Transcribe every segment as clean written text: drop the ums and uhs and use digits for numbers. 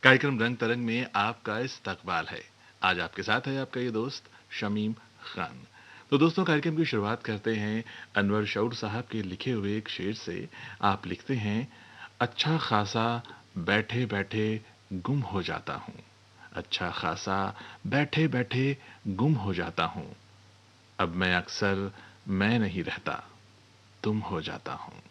कार्यक्रम रंग तरंग में आपका इस्तकबाल है। आज आपके साथ है आपका ये दोस्त शमीम खान। तो दोस्तों, कार्यक्रम की शुरुआत करते हैं अनवर शऊर साहब के लिखे हुए एक शेर से। आप लिखते हैं, अच्छा खासा बैठे बैठे गुम हो जाता हूँ। अच्छा खासा बैठे बैठे गुम हो जाता हूँ। अब मैं अक्सर मैं नहीं रहता, तुम हो जाता हूँ।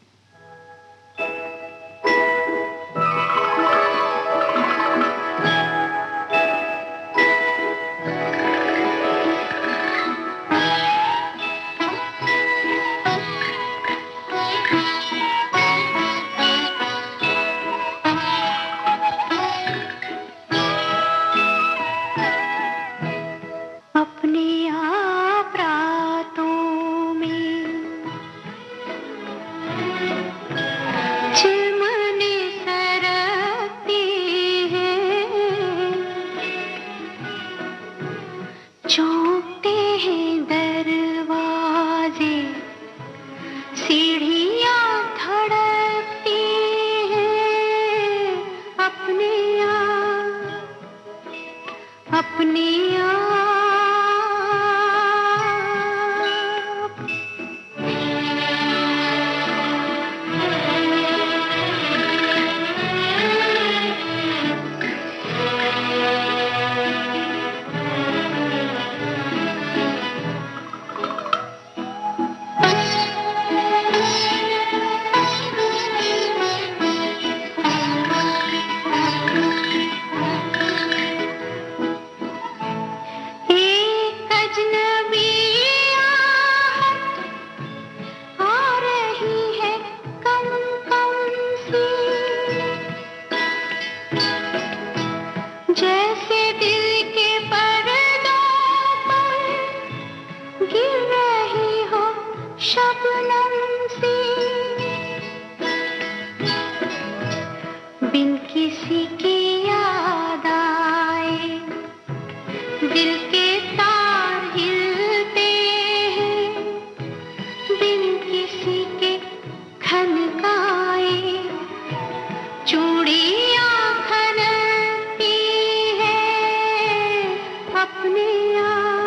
अपने आप रातों में चिलमने सरकती हैं, चौंकते हैं दरवाजे, सीढ़ियाँ धड़कती हैं। अपने आप एक अजनबी आहट आ रही है, कम कम सी, जैसे दिल के पर्दों पर गिर रही हो शबनम सी। बिन किसी की याद आए दिल के तार हिलते हैं, बिन किसी के खनकाए चूड़ियां खनकती है। अपने आप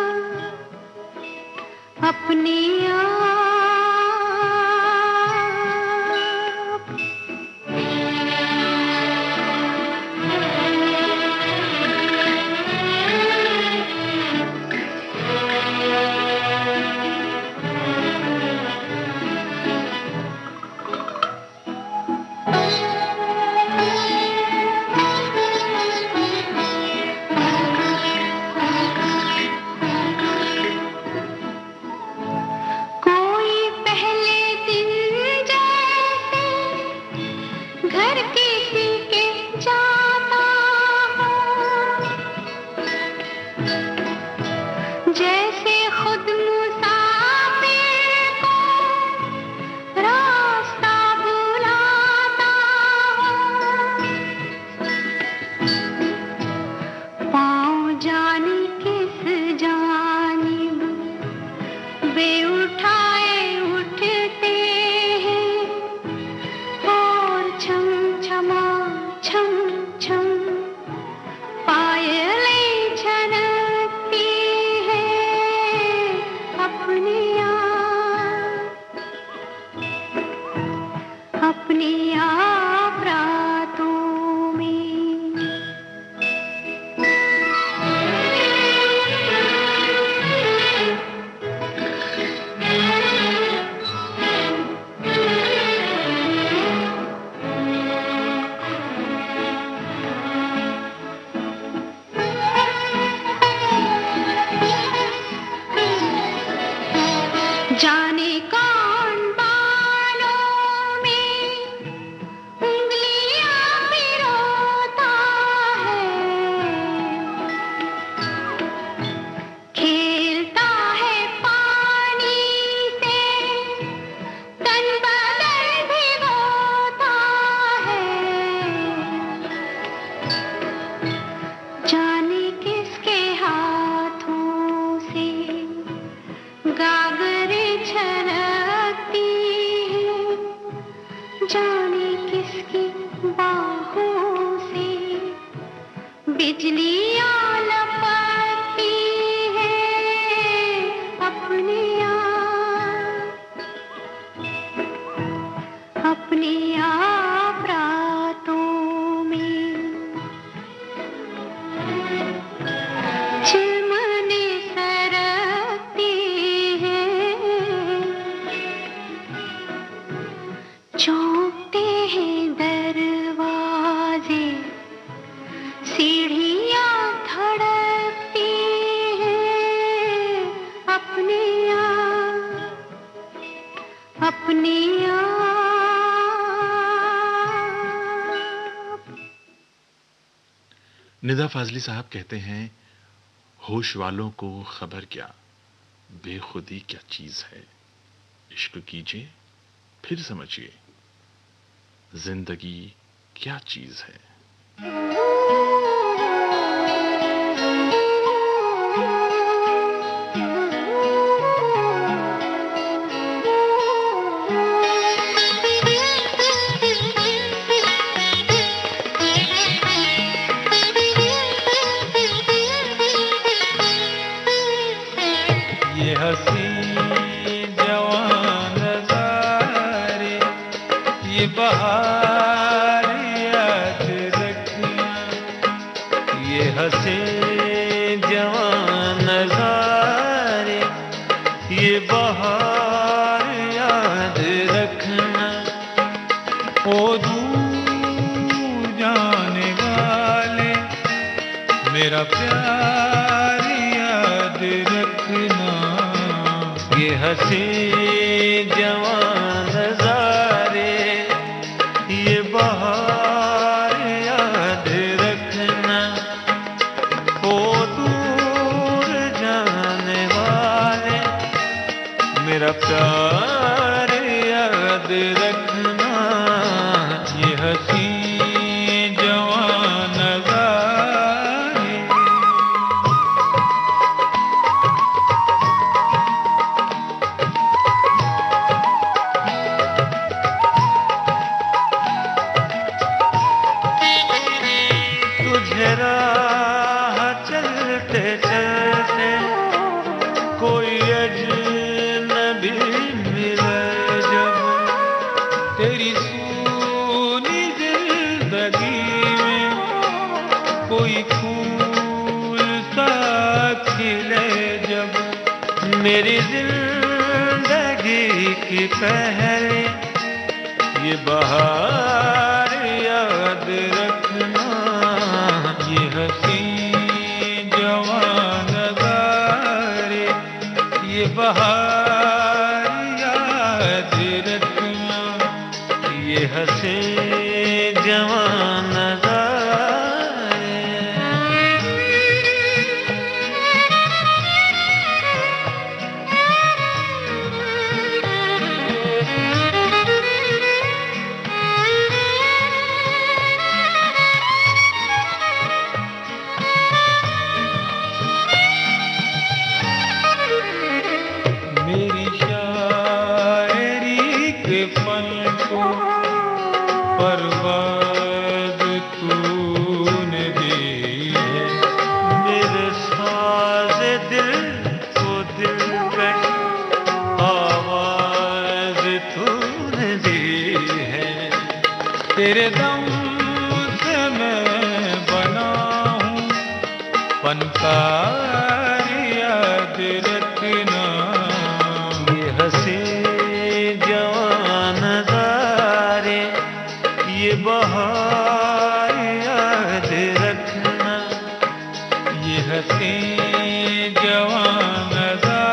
बिजलियां लपकती है अपने आप रातों में, चिलमने सरकती हैं, चौंकते हैं दरवाजे, सीढ़ियां धड़कती हैं अपने आप। निदा फाजली साहब कहते हैं, होश वालों को खबर क्या, बेखुदी क्या चीज है। इश्क कीजिए फिर समझिए, जिंदगी क्या चीज है। ये हंसी जवान नज़ारे, ये बहार याद रखना। ये हंसी जवान नज़ारे, ये बहार याद रखना। ओ दूर जाने वाले, मेरा प्यार याद रखना। ये हंसी जवान नज़ारे, ये बहार याद रखना। ओ दूर जाने वाले, मेरा प्यार याद रखना। ये हंसी जवान नज़ारे। तुझे राह चलते चलते कोई अजनबी मिले जब, तेरी सूनी जिंदगी में कोई फूल सा खिले जब, मेरी जिंदगी की पहले ये बहार याद रखना। ये हंसी जवान नज़ारे, ये बहार याद रखना। ये हंसी जवान नज़ारे। मेरी शायरी के फन को बर्बाद तूने दी है। मेरे साज़ दिल को दिलकश आवाज तूने दी है। तेरे दम से मैं बना हूँ फनकार याद रखना। ये हंसी जवान नज़ारे, ये बहार याद रखना। ये हंसी जवान नज़ारे।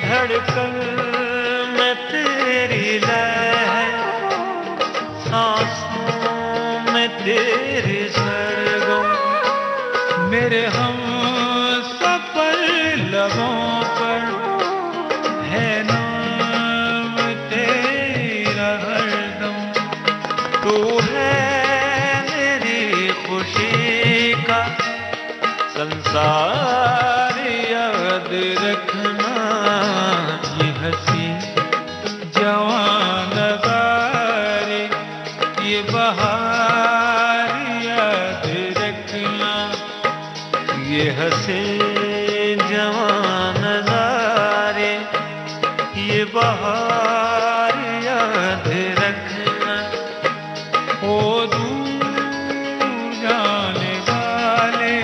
धड़कन में तेरी लय है, सांसों में तेरी सरगम, मेरे हम सफर लबों पर है नाम तेरा हरदम। तू है मेरी खुशी का संसार सारी याद रखना, ये हंसी जवान नज़ारे, ये बहार याद रखना, ये हंसी जवान नज़ारे, ये बहार याद रखना। ओ दूर जाने वाले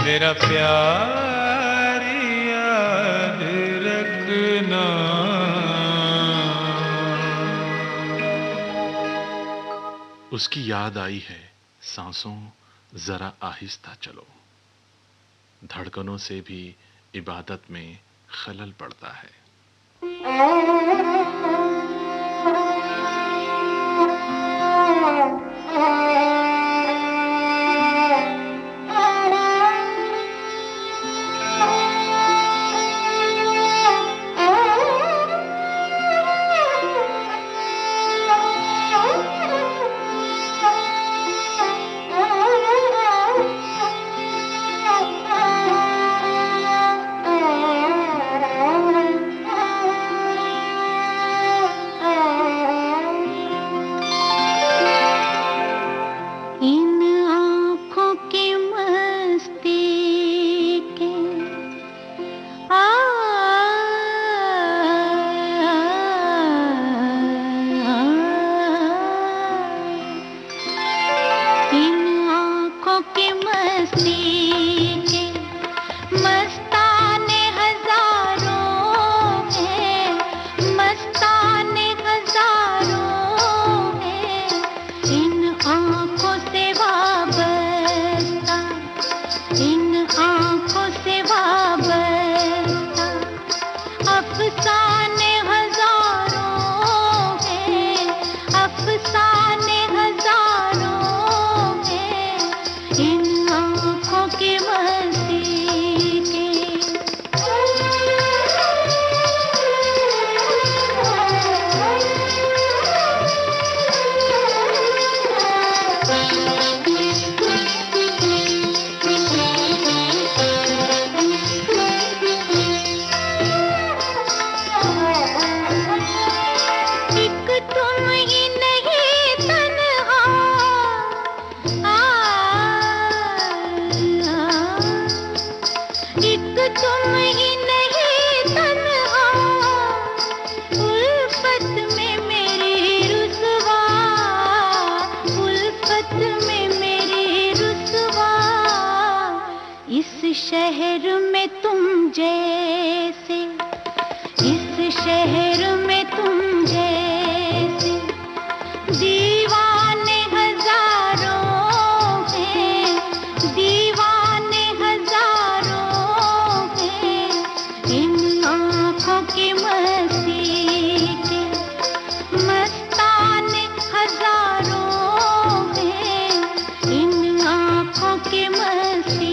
मेरा प्यार याद रखना। उसकी याद आई है सांसों जरा आहिस्ता चलो, धड़कनों से भी इबादत में खलल पड़ता है। शहर में तुम जैसे, इस शहर में तुम जैसे दीवाने हजारों हैं, दीवाने हजारों हैं। इन आँखों की मस्ती के मस्ताने हजारों हैं, इन आँखों की मस्ती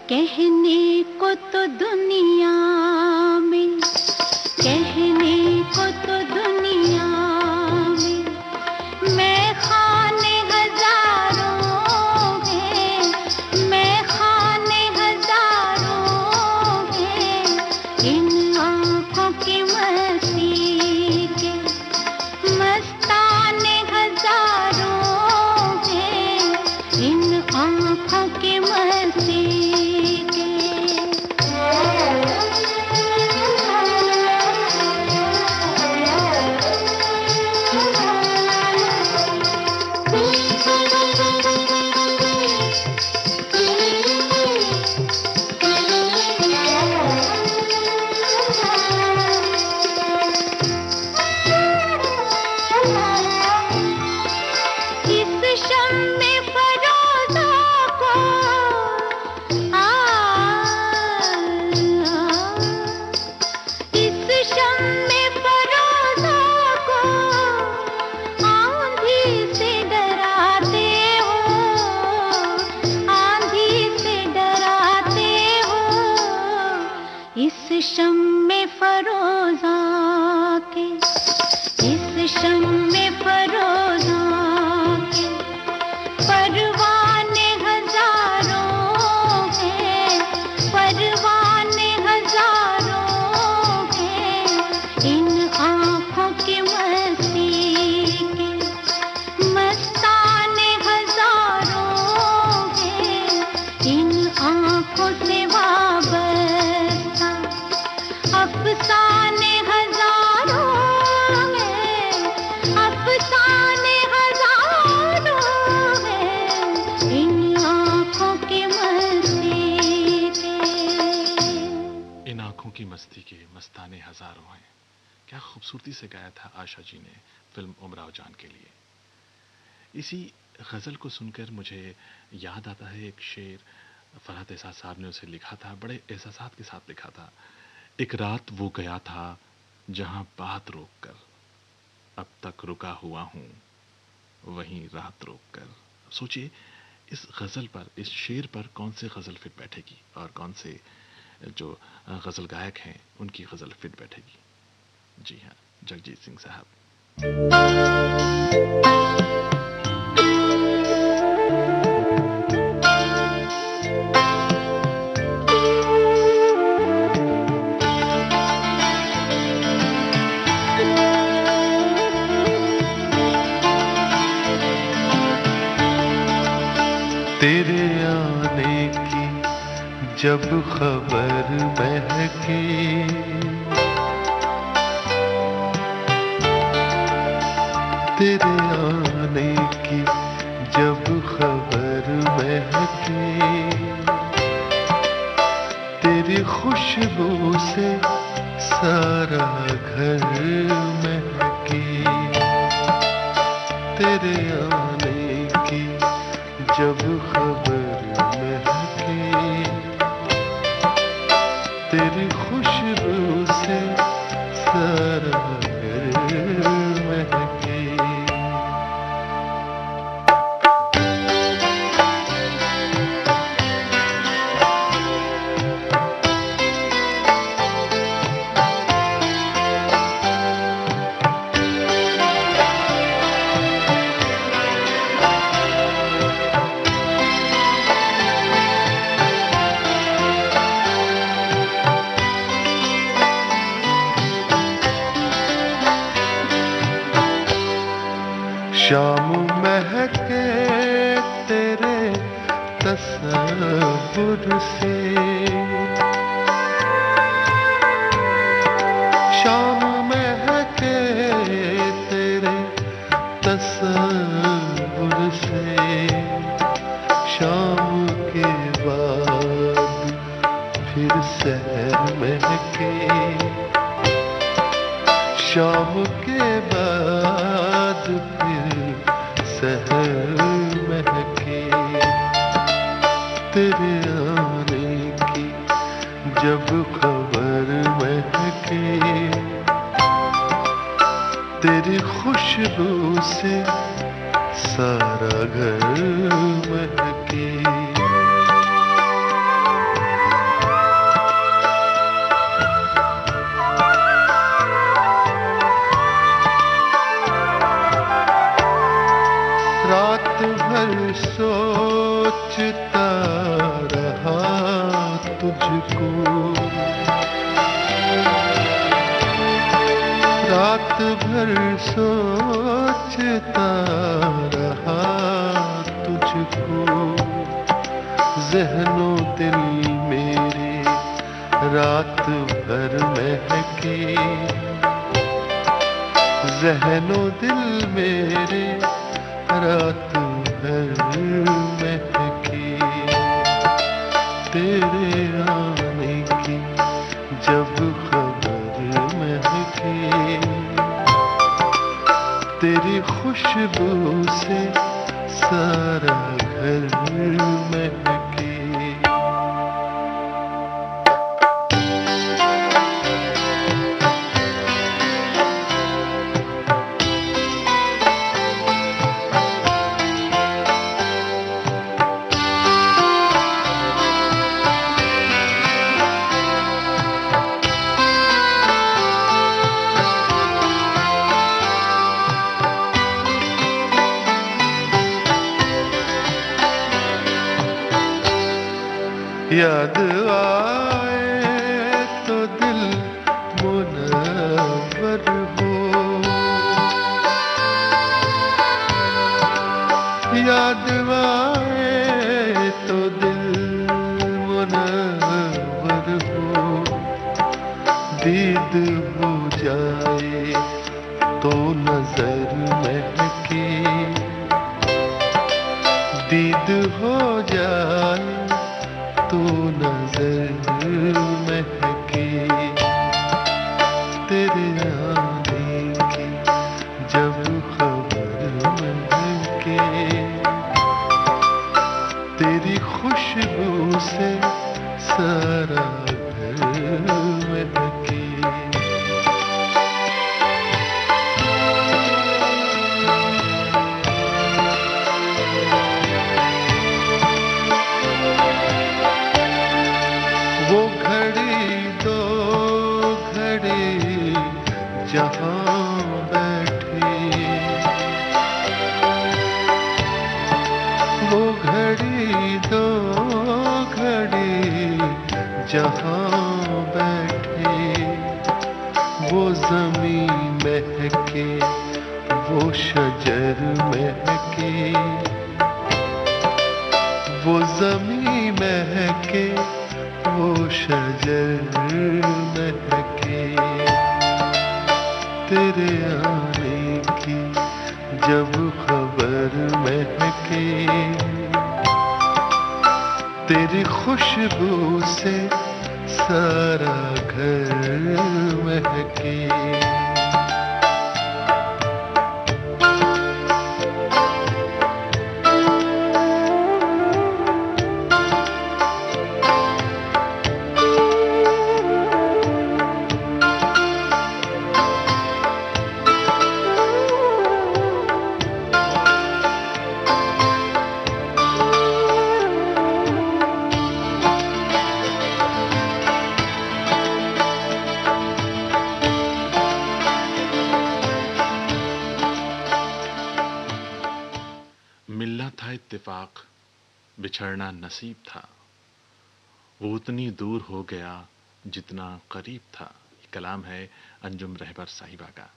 कहने को तो दुनिया में, कहने को तो दुनिया में मैं खाने हजारों हैं, मैं खाने हजारों हैं। इन आँखों की मस्ती के मस्ताने हजारों हैं, इन आँखों की मस्ती के। इस शम्मे फरोजा के, इस शम्मे फरोजा के परवाने हजारों हैं, परवाने हजारों हैं। इन आँखों की मस्ती के मस्ताने हजारों हैं। इन आँखों से वाबस्ता अफसाने हजारों हैं, अफसाने हजारों हैं। इन आँखों की मस्ती के। इन आंखों की मस्ती के मस्ताने हजारों हैं। क्या खूबसूरती से गाया था आशा जी ने फिल्म उमराव जान के लिए। इसी गज़ल को सुनकर मुझे याद आता है एक शेर, फरहाद एहसास साहब ने उसे लिखा था, बड़े एहसासात के साथ लिखा था। एक रात वो गया था जहां बात रोक कर, अब तक रुका हुआ हूं वहीं रात रोक कर। सोचिए इस गज़ल पर, इस शेर पर कौन सी गज़ल फिट बैठेगी और कौन से जो गज़ल गायक हैं उनकी गज़ल फिट बैठेगी। जी हाँ, जगजीत सिंह साहब। तेरे आने की जब खबर महकी, तेरे आने की जब खबर महकी, तेरी खुशबू से सारा घर महकी। तेरे आने की जब खबर महकी, तेरी खुशबू से सारा घर महकी। शाम महके तेरे तसव्वुर से, शाम महके तेरे तसव्वुर से। शाम के बाद फिर सहर महके, शाम के बाद फिर सहर महके। तेरे आने की जब खबर महके, तेरी खुशबू से सारा घर महके। रात भर सोचता रहा तुझको, रात भर सोचता रहा तुझको। ज़हनो दिल मेरे रात भर महके, ज़हनो दिल मेरे रात भर महके। तेरे आने की जब खबर महके, तेरी खुशबू से सारा घर महके। दो घड़ी जहाँ बैठे, वो घड़ी दो घड़ी जहाँ बैठे, वो ज़मीं महके, वो शजर महके, वो ज़मीं महके, वो शजर महके, तेरे आने की जब खबर महके, तेरी खुशबू से सारा घर महके। मिलना था इत्तेफाक, बिछड़ना नसीब था, वो उतनी दूर हो गया जितना करीब था। ये कलाम है अंजुम रहबर साहिबा का।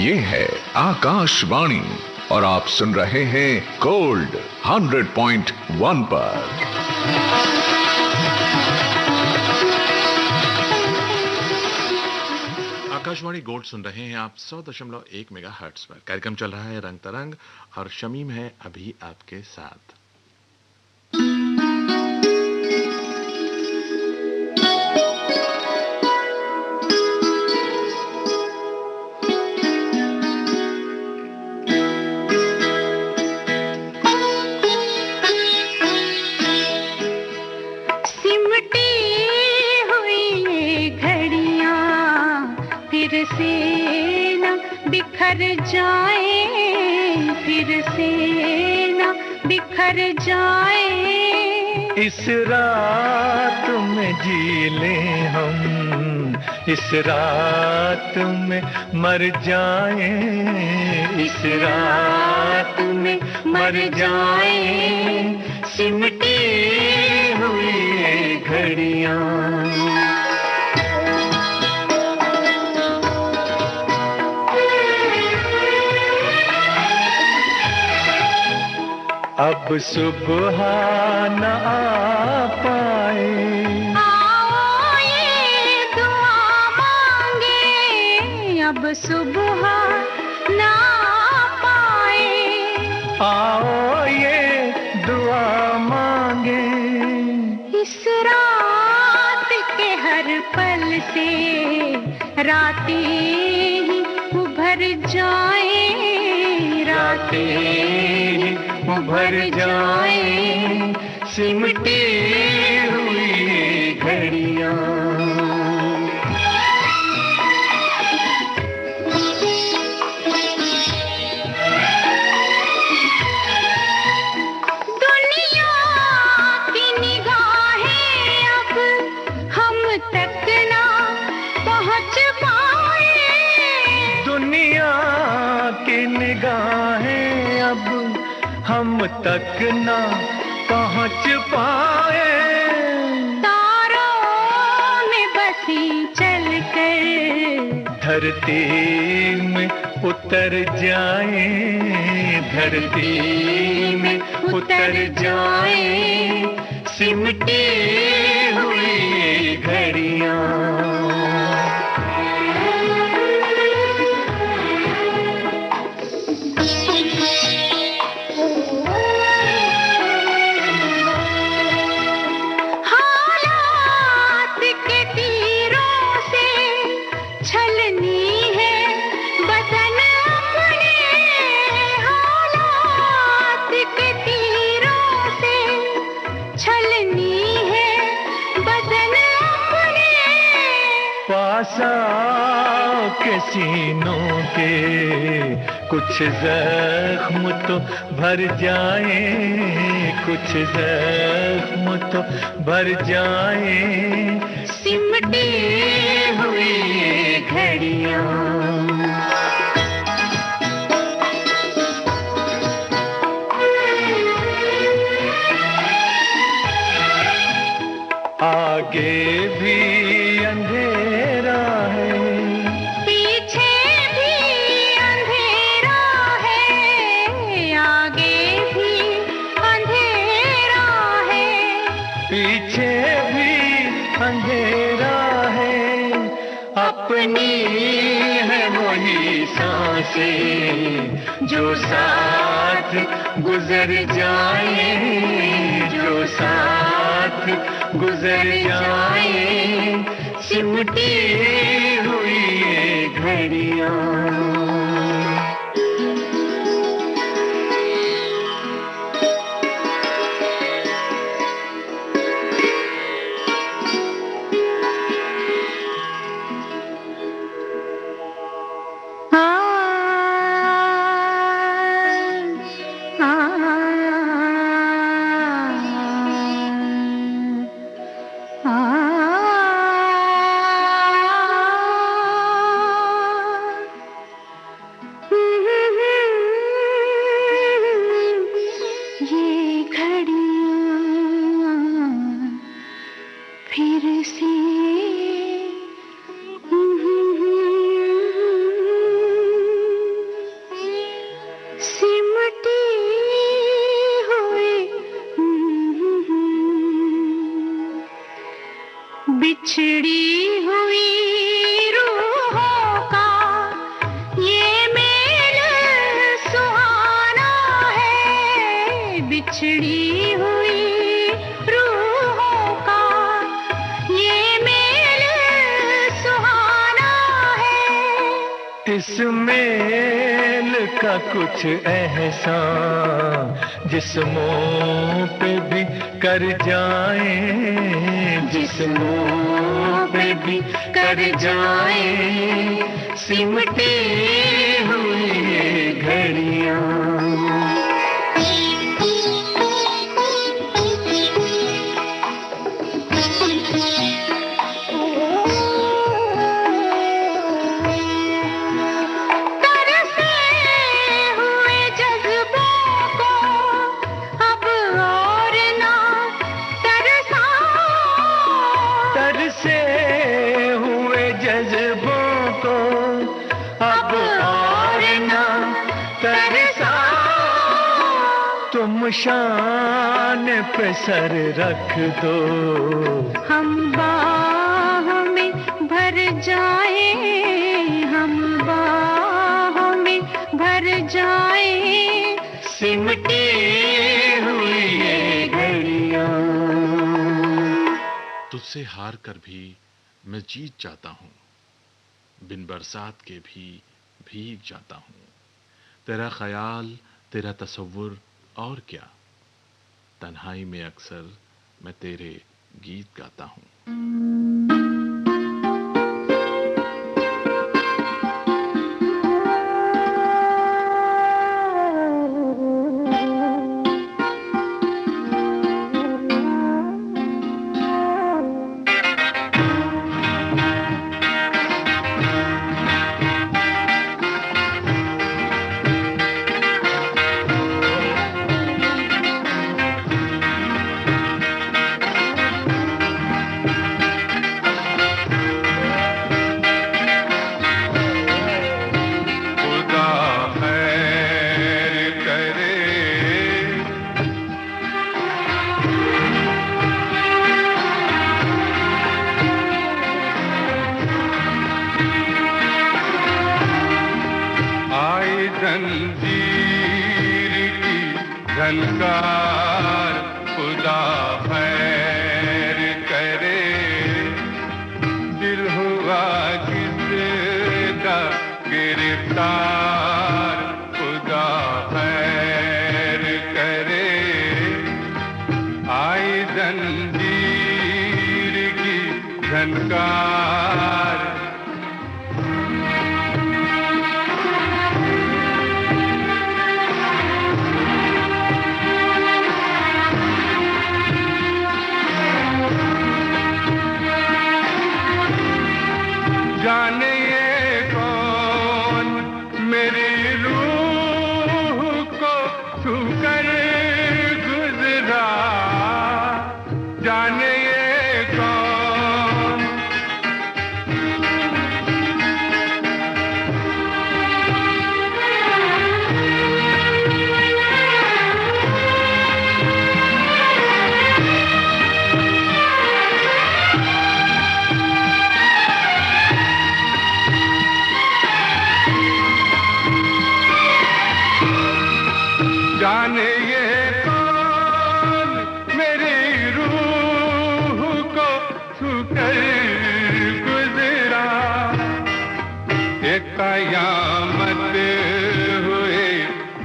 ये है आकाशवाणी और आप सुन रहे हैं गोल्ड 100.1 पर। आकाशवाणी गोल्ड सुन रहे हैं आप 100.1 मेगाहर्ट्ज पर। कार्यक्रम चल रहा है रंग तरंग और शमीम है अभी आपके साथ। बिखर जाए, फिर से न बिखर जाए, इस रात में जी लें हम, इस रात में मर जाए, इस रात में मर जाए, सिमटी हुई घड़ियां। अब सुबह न आ पाए, आओ ये दुआ मांगे, अब सुबह ना पाए, आओ ये दुआ मांगे, इस रात के हर पल से रातें ही उभर जाए, रातें उभर जाए, सिमटी हुई घड़ियां। दुनिया की निगाहें अब हम तक ना पहुंच पाए, दुनिया की निगाहें अब हम तक ना पहुंच पाए, तारों में बसी चलकर धरती में उतर जाए, धरती में उतर जाए, सिमटी हुई घड़ियां। पास आओ के सीनों के कुछ जख्म तो भर जाए, कुछ जख्म तो भर जाए। सिमटी हुई घड़ियां आगे भी अंधेरा है, पीछे भी अंधेरा है, आगे भी अंधेरा है, पीछे भी अंधेरा है। अपनी है वही सांसें जो साथ गुजर जाए, जो साथ गुजर जाए। सिमटी हुई ये घड़ियां बिछड़ी हुई रूहों का ये मेल सुहाना है, बिछड़ी हुई रूहों का ये मेल सुहाना है। इस मेल का कुछ एहसान जिस्मों पे भी कर जाए, जिस्मों पे भी कर जाए। सिमटी हुई ये घड़ियां शान पे सर रख दो, हम बाहों में भर जाए, हम बाहों में भर जाए। सिमटी हुई ये घड़ियां तुझसे हार कर भी मैं जीत जाता हूँ, बिन बरसात के भी भीग जाता हूँ। तेरा ख्याल, तेरा तसव्वुर और क्या, तन्हाई में अक्सर मैं तेरे गीत गाता हूँ। झनकार खुदा खैर करे, दिल हुआ किसका गिरफ्तार खुदा खैर करे। आई जंजीर की झनकार जाने ये कौन जाने ये कौन मेरी रूह को छूकर गुजरा एक कयामत हुए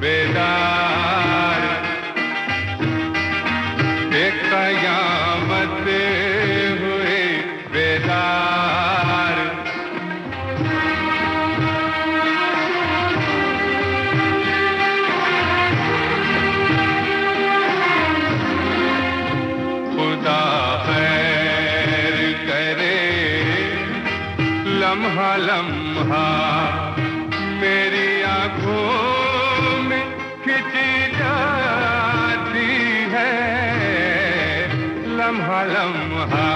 बेदार एक कयामत हुए बेदार खुदा खैर करे लम्हा लम्हा मेरी आंखों में खिंची जाती है लम्हा लम्हा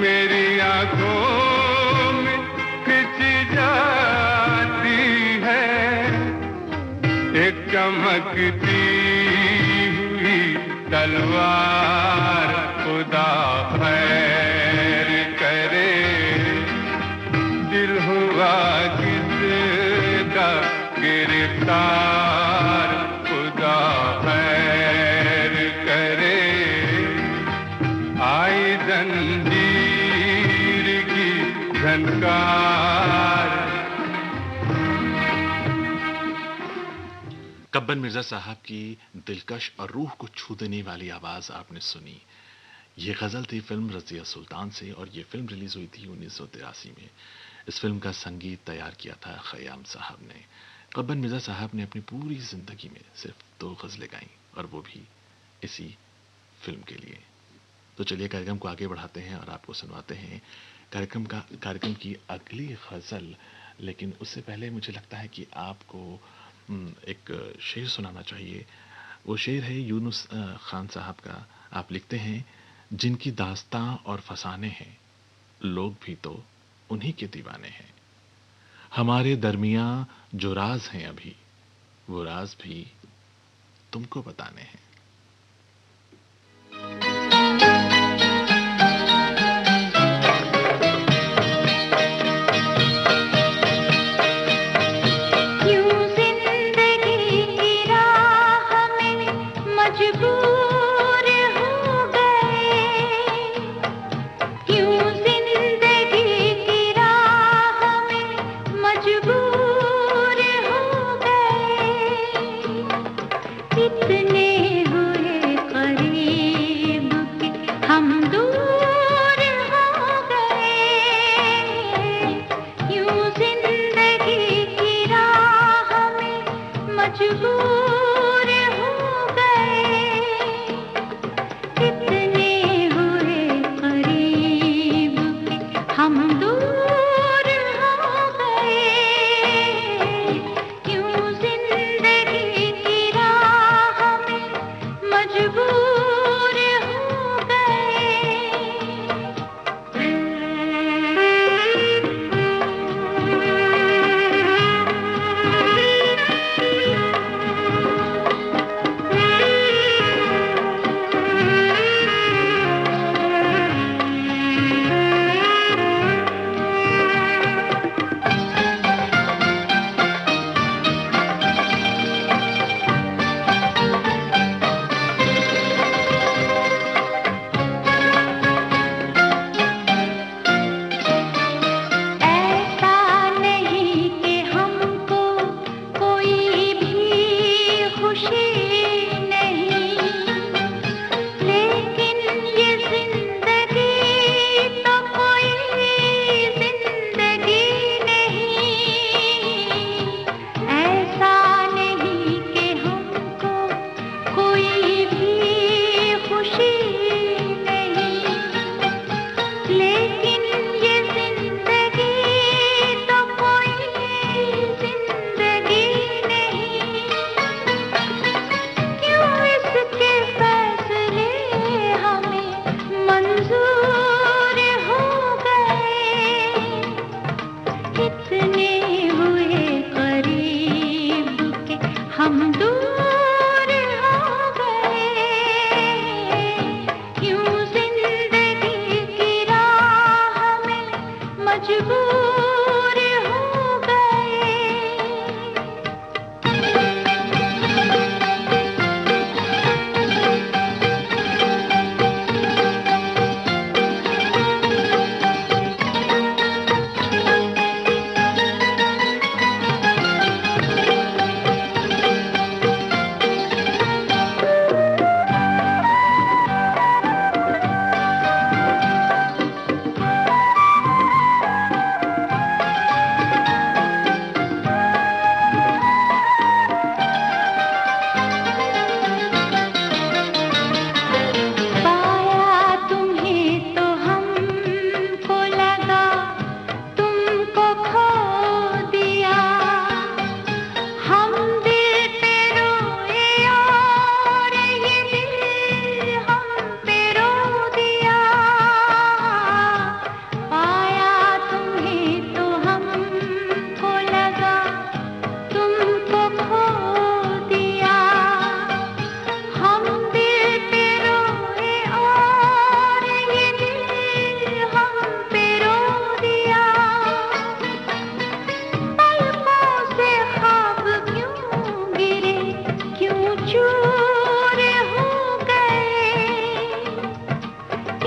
मेरी आंखों में खिंची जाती है एक चमकती हुई तलवार खुदा खैर करे दिल हुआ किसका गिरफ्तार खुदा खैर करे आई जंजीर की झनकार। कब्बन मिर्जा साहब की दिलकश और रूह को छू देने वाली आवाज आपने सुनी। ये गजल थी फिल्म रज़िया सुल्तान से और ये फिल्म रिलीज हुई थी 1983 में। इस फिल्म का संगीत तैयार किया था खयाम साहब ने। कब्बन मिर्जा साहब ने अपनी पूरी जिंदगी में सिर्फ 2 गजलें गाईं और वो भी इसी फिल्म के लिए। तो चलिए कार्यक्रम को आगे बढ़ाते हैं और आपको सुनवाते हैं कार्यक्रम की अगली गजल। लेकिन उससे पहले मुझे लगता है कि आपको एक शेर सुनाना चाहिए। वो शेर है यूनुस खान साहब का। आप लिखते हैं, जिनकी दास्तां और फसाने हैं लोग भी तो उन्हीं के दीवाने हैं। हमारे दरमियां जो राज हैं अभी वो राज भी तुमको बताने हैं। कितने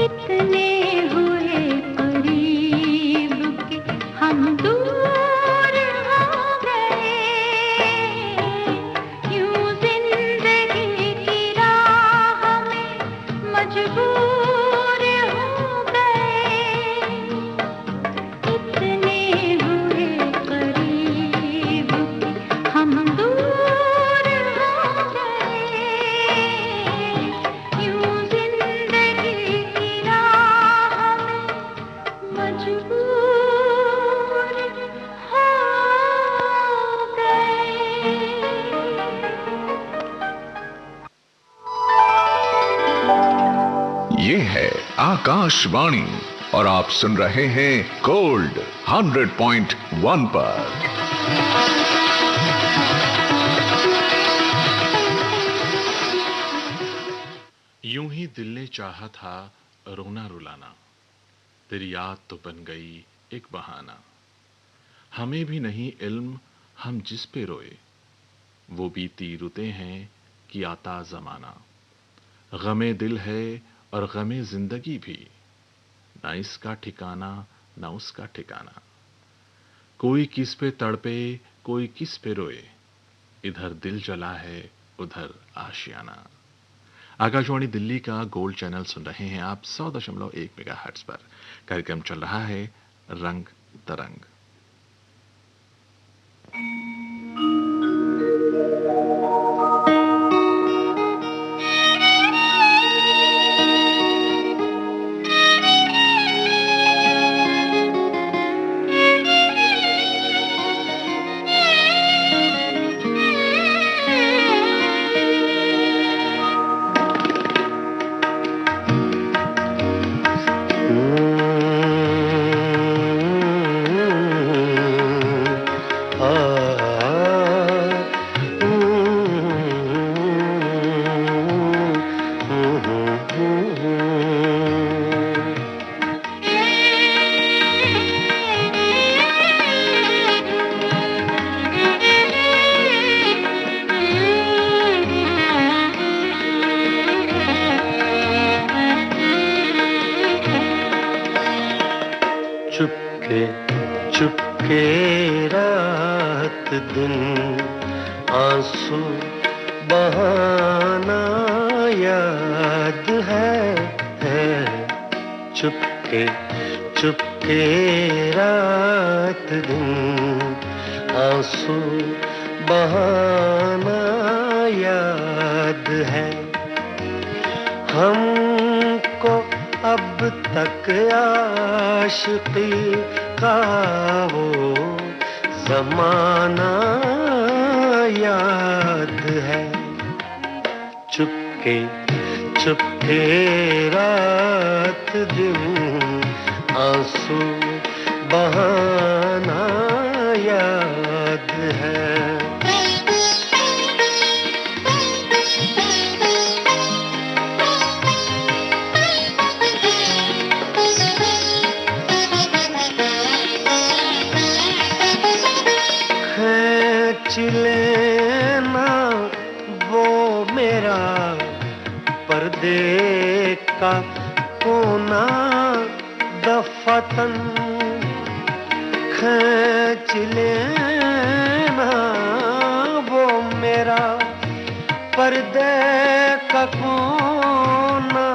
इतने हुए करीब कि हम दूर हो गए, यूं जिंदगी की राह में मजबूर हो गए। इतने हुए करीब कि हम दूर हो गए, यूं जिंदगी की राह में मजबूर हो गए। ये है आकाशवाणी और आप सुन रहे हैं गोल्ड 100.1 पर। यूं ही दिल ने चाहा था रोना रुलाना, तेरी याद तो बन गई एक बहाना। हमें भी नहीं इल्म हम जिस पे रोए, वो बीती रुते हैं कि आता जमाना। गमे दिल है और गमे जिंदगी भी, ना इसका ठिकाना ना उसका ठिकाना। कोई किस पे तड़पे कोई किस पे रोए, इधर दिल जला है उधर आशियाना। आकाशवाणी दिल्ली का गोल्ड चैनल सुन रहे हैं आप 100.1 मेगाहर्ट्ज पर। कार्यक्रम चल रहा है रंग तरंग। चुपके चुपके रात दिन आंसू बहाना याद है। चुपके चुपके रात दिन आंसू बहाना याद है। हमको अब तक आशिकी का वो जमाना याद है। चुपके चुपके रात दिन आंसू बहाना याद है। खींच लेना वो मेरा पर्दे का कोना दफतन। खींच लेना वो मेरा पर्दे का कोना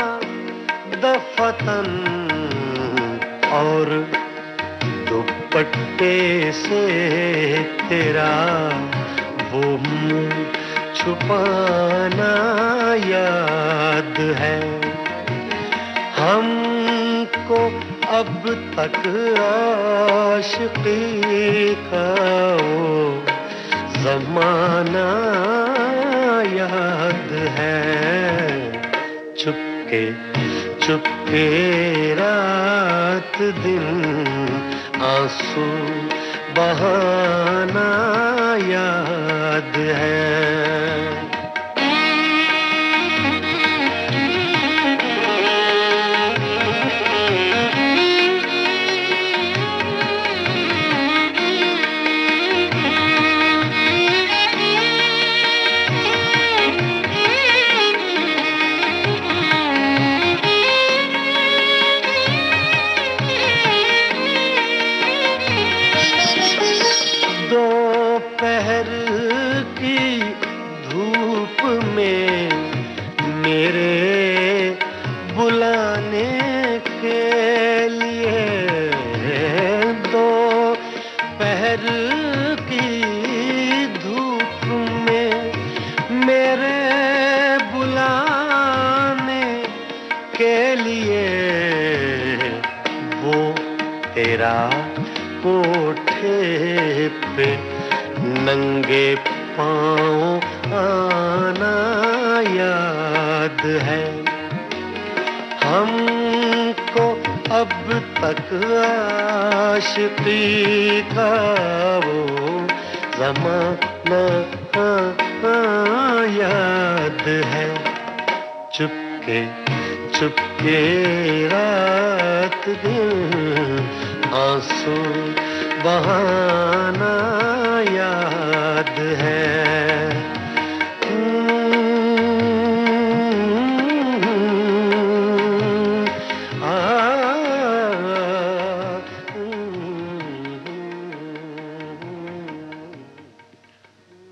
दफतन। और दुपट्टे से तेरा वो मुंह छुपाना याद है। हमको अब तक आशिकी का वो जमाना याद है। चुपके चुपके रात दिन आंसू बहाना याद है। बुलाने के लिए दो पहर की धूप में मेरे बुलाने के लिए वो तेरा कोठे पे नंगे पाँव आना याद है। हमको अब तक आशिकी का वो ज़माना याद है। चुपके चुपके रात दिन आंसू बहाना याद है।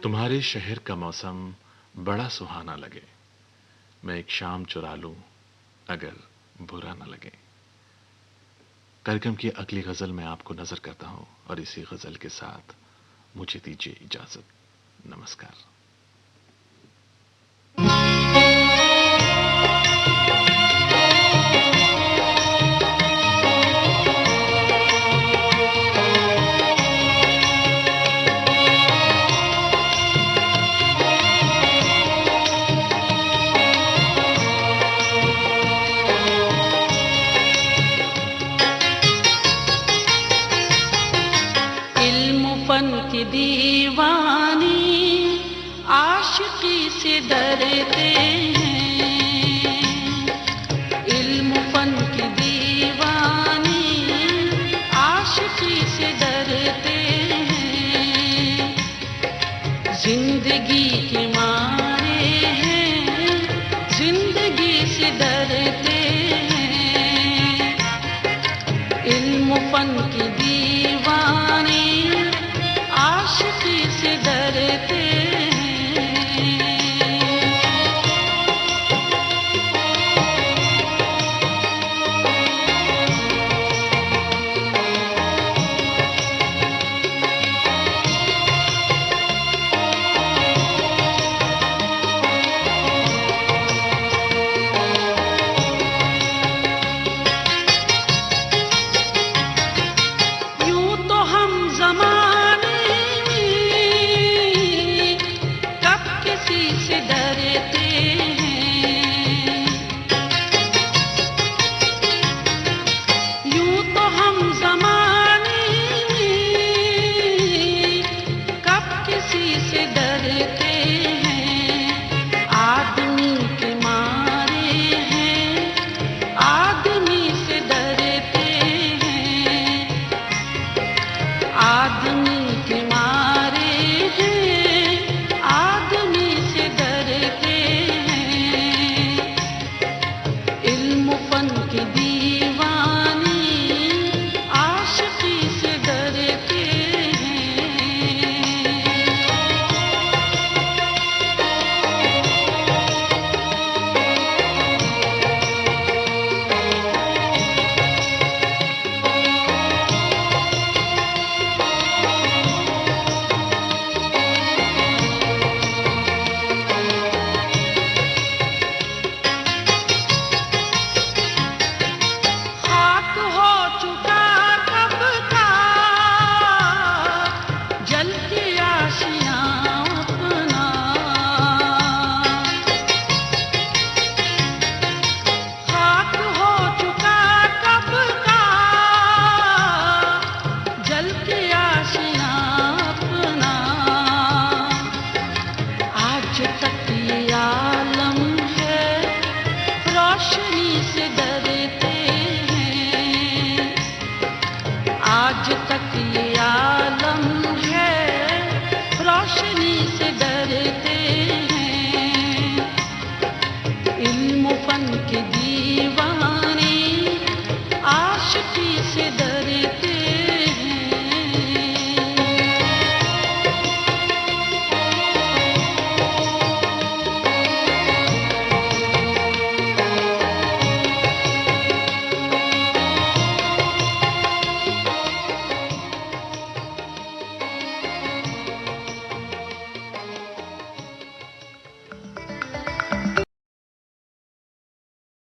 तुम्हारे शहर का मौसम बड़ा सुहाना लगे, मैं एक शाम चुरा लूं अगर बुरा न लगे। कार्यक्रम की अगली गजल मैं आपको नजर करता हूं और इसी गजल के साथ मुझे दीजिए इजाजत। नमस्कार। दीवानी आशिकी से डरते हैं, इल्म फन की दीवानी आशिकी से डरते हैं। जिंदगी के मारे हैं, जिंदगी से डरते हैं। इल्म फन की